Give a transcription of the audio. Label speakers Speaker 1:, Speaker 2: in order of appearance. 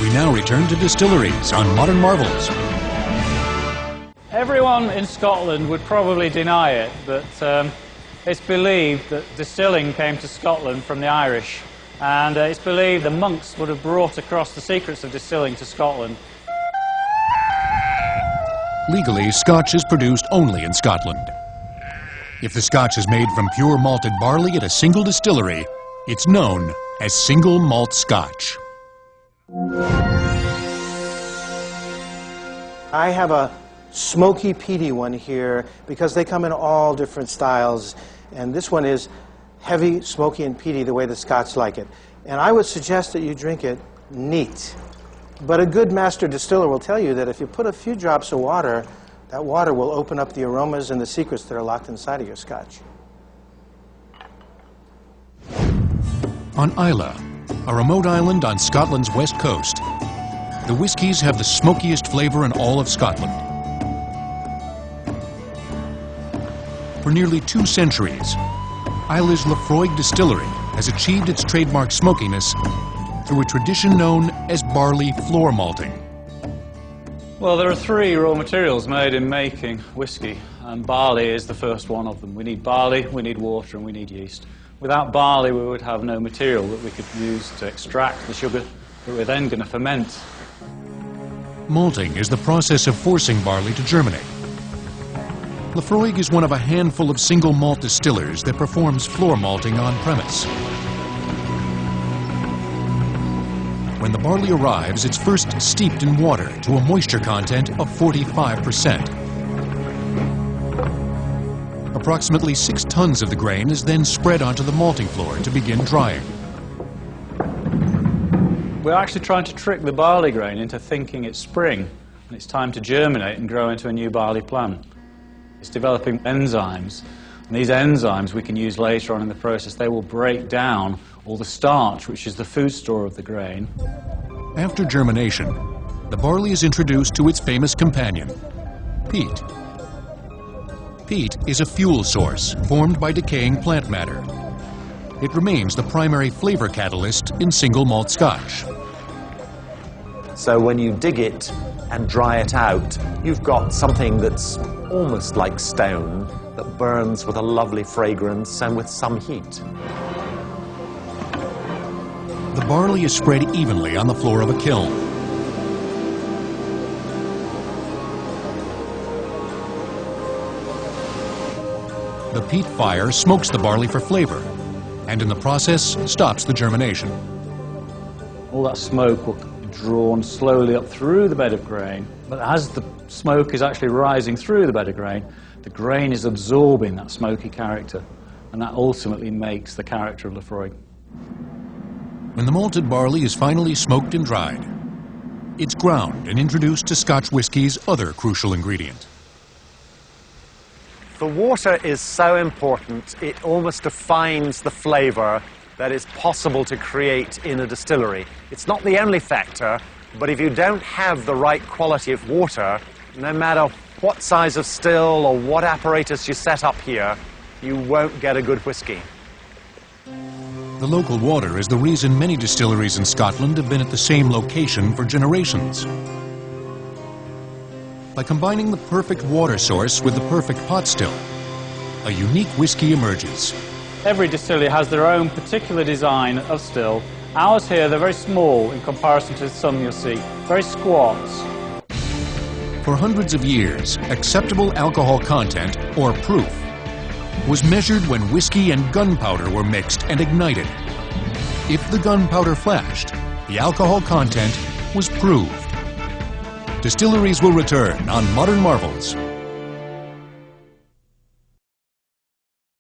Speaker 1: We now return to distilleries on Modern Marvels.
Speaker 2: Everyone in Scotland would probably deny it, but it's believed that distilling came to Scotland from the Irish, and it's believed the monks would have brought across the secrets of distilling to Scotland.
Speaker 1: Legally, Scotch is produced only in Scotland. If the Scotch is made from pure malted barley at a single distillery, it's known as single malt Scotch.
Speaker 3: I have a smoky, peaty one here because they come in all different styles, and this one is heavy, smoky, and peaty the way the Scots like it. And I would suggest that you drink it neat. But a good master distiller will tell you that if you put a few drops of water, that water will open up the aromas and the secrets that are locked inside of your Scotch.
Speaker 1: On Islay, a remote island on Scotland's west coast, the whiskies have the smokiest flavor in all of Scotland. For nearly 2 centuries, Islay's Laphroaig distillery has achieved its trademark smokiness through a tradition known as barley floor malting.
Speaker 2: Well, there are 3 raw materials made in making whisky, and barley is the first one of them. We need barley, we need water, and we need yeast. Without barley, we would have no material that we could use to extract the sugar that we're then going to ferment.
Speaker 1: Malting is the process of forcing barley to germinate. Laphroaig is one of a handful of single malt distillers that performs floor malting on premise. When the barley arrives, it's first steeped in water to a moisture content of 45%. Approximately 6 tons of the grain is then spread onto the malting floor to begin drying.
Speaker 2: We're actually trying to trick the barley grain into thinking it's spring and it's time to germinate and grow into a new barley plant. It's developing enzymes, and these enzymes we can use later on in the process. They will break down all the starch, which is the food store of the grain.
Speaker 1: After germination, the barley is introduced to its famous companion, peat. Peat is a fuel source formed by decaying plant matter. It remains the primary flavor catalyst in single malt Scotch.
Speaker 4: So when you dig it and dry it out, you've got something that's almost like stone that burns with a lovely fragrance and with some heat.
Speaker 1: The barley is spread evenly on the floor of a kiln. The peat fire smokes the barley for flavor, and in the process stops the germination.
Speaker 2: All that smoke will be drawn slowly up through the bed of grain, but as the smoke is actually rising through the bed of grain, the grain is absorbing that smoky character, and that ultimately makes the character of Laphroaig.
Speaker 1: When the malted barley is finally smoked and dried, it's ground and introduced to Scotch whisky's other crucial ingredient.
Speaker 4: The water is so important, it almost defines the flavor that is possible to create in a distillery. It's not the only factor, but if you don't have the right quality of water, no matter what size of still or what apparatus you set up here, you won't get a good whisky.
Speaker 1: The local water is the reason many distilleries in Scotland have been at the same location for generations. By combining the perfect water source with the perfect pot still, a unique whisky emerges.
Speaker 2: Every distillery has their own particular design of still. Ours here, they're very small in comparison to some you'll see, very squat.
Speaker 1: For hundreds of years, acceptable alcohol content, or proof, was measured when whiskey and gunpowder were mixed and ignited. If the gunpowder flashed, the alcohol content was proved. Distilleries will return on Modern Marvels.